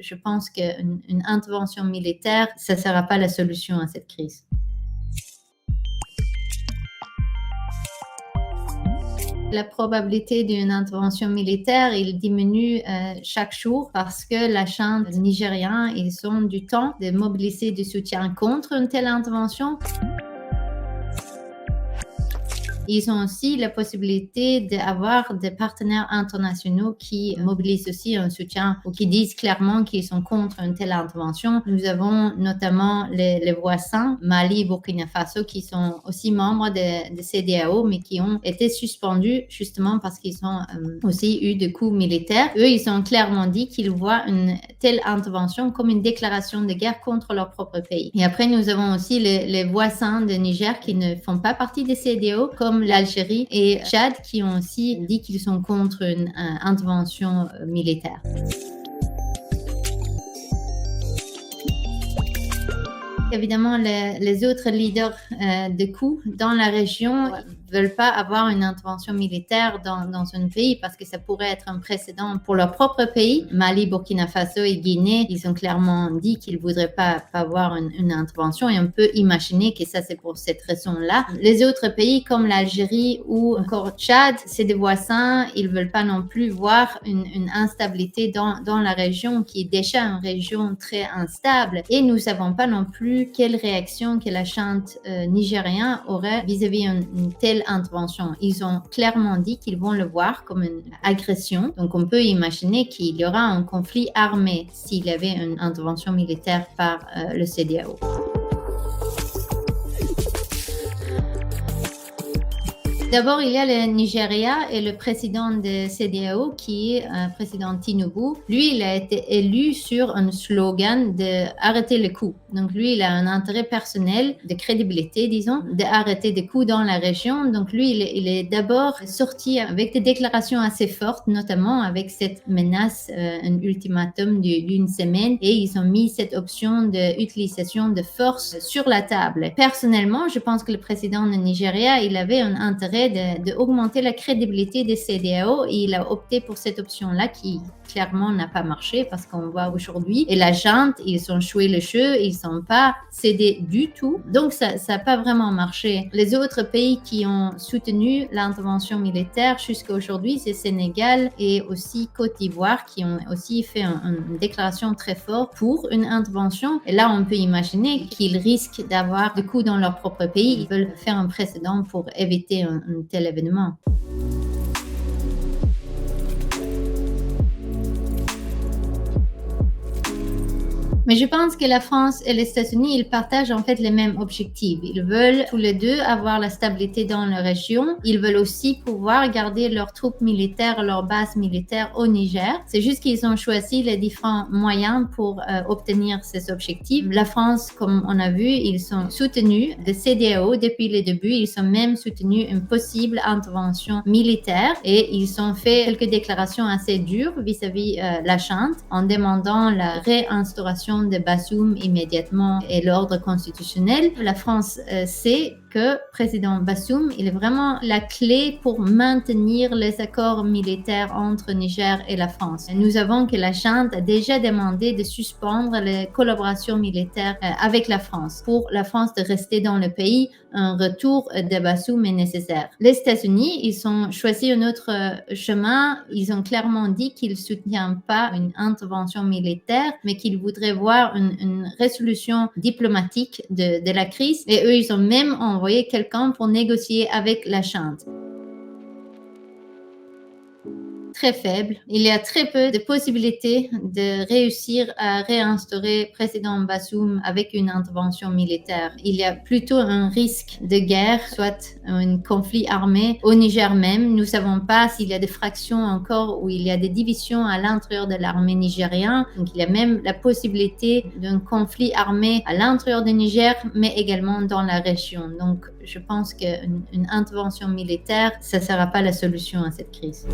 Je pense qu'une intervention militaire, ça ne sera pas la solution à cette crise. La probabilité d'une intervention militaire, il diminue chaque jour parce que la junte nigériane, ils ont du temps de mobiliser du soutien contre une telle intervention. Ils ont aussi la possibilité d'avoir des partenaires internationaux qui mobilisent aussi un soutien ou qui disent clairement qu'ils sont contre une telle intervention. Nous avons notamment les voisins, Mali et Burkina Faso, qui sont aussi membres de CEDEAO, mais qui ont été suspendus justement parce qu'ils ont aussi eu des coups militaires. Eux, ils ont clairement dit qu'ils voient une telle intervention comme une déclaration de guerre contre leur propre pays. Et après, nous avons aussi les voisins de Niger qui ne font pas partie des CEDEAO, comme l'Algérie et Tchad, qui ont aussi dit qu'ils sont contre une intervention militaire. Évidemment, les autres leaders de coups dans la région ne veulent pas avoir une intervention militaire dans un pays parce que ça pourrait être un précédent pour leur propre pays. Mali, Burkina Faso et Guinée, ils ont clairement dit qu'ils ne voudraient pas avoir une intervention et on peut imaginer que ça, c'est pour cette raison-là. Les autres pays comme l'Algérie ou encore Tchad, c'est des voisins, ils ne veulent pas non plus voir une instabilité dans la région qui est déjà une région très instable et nous ne savons pas non plus quelle réaction que la junte nigériane aurait vis-à-vis une telle intervention. Ils ont clairement dit qu'ils vont le voir comme une agression. Donc, on peut imaginer qu'il y aura un conflit armé s'il y avait une intervention militaire par le CEDEAO. D'abord, il y a le Nigeria et le président de CEDEAO qui est président Tinubu. Lui, il a été élu sur un slogan d'arrêter les coups. Donc, lui, il a un intérêt personnel, de crédibilité, disons, d'arrêter des coups dans la région. Donc, lui, il est d'abord sorti avec des déclarations assez fortes, notamment avec cette menace, un ultimatum d'une semaine. Et ils ont mis cette option d'utilisation de force sur la table. Personnellement, je pense que le président du Nigeria, il avait un intérêt d'augmenter la crédibilité des CEDEAO et il a opté pour cette option-là qui clairement n'a pas marché parce qu'on voit aujourd'hui et la junte, ils ont joué le jeu, ils ne sont pas cédés du tout. Donc ça n'a pas vraiment marché. Les autres pays qui ont soutenu l'intervention militaire jusqu'à aujourd'hui, c'est Sénégal et aussi Côte d'Ivoire qui ont aussi fait une déclaration très forte pour une intervention. Et là, on peut imaginer qu'ils risquent d'avoir des coups dans leur propre pays. Ils veulent faire un précédent pour éviter un tel événement. Mais je pense que la France et les États-Unis, ils partagent en fait les mêmes objectifs. Ils veulent tous les deux avoir la stabilité dans la région. Ils veulent aussi pouvoir garder leurs troupes militaires, leurs bases militaires au Niger. C'est juste qu'ils ont choisi les différents moyens pour obtenir ces objectifs. La France, comme on a vu, ils sont soutenus de CEDEAO depuis le début. Ils ont même soutenu une possible intervention militaire et ils ont fait quelques déclarations assez dures vis-à-vis la junte en demandant la réinstauration de Bazoum immédiatement et l'ordre constitutionnel. La France sait que président Bazoum, il est vraiment la clé pour maintenir les accords militaires entre Niger et la France. Nous savons que la junte a déjà demandé de suspendre les collaborations militaires avec la France. Pour la France de rester dans le pays, un retour de Bazoum est nécessaire. Les États-Unis, ils ont choisi un autre chemin. Ils ont clairement dit qu'ils ne soutiennent pas une intervention militaire, mais qu'ils voudraient voir une résolution diplomatique de la crise. Et eux, ils ont même envoyé quelqu'un pour négocier avec la junte. Très faible. Il y a très peu de possibilités de réussir à réinstaurer président Bazoum avec une intervention militaire. Il y a plutôt un risque de guerre, soit un conflit armé au Niger même. Nous ne savons pas s'il y a des fractions encore ou il y a des divisions à l'intérieur de l'armée nigérienne. Donc il y a même la possibilité d'un conflit armé à l'intérieur du Niger, mais également dans la région. Donc je pense qu'une intervention militaire, ça ne sera pas la solution à cette crise.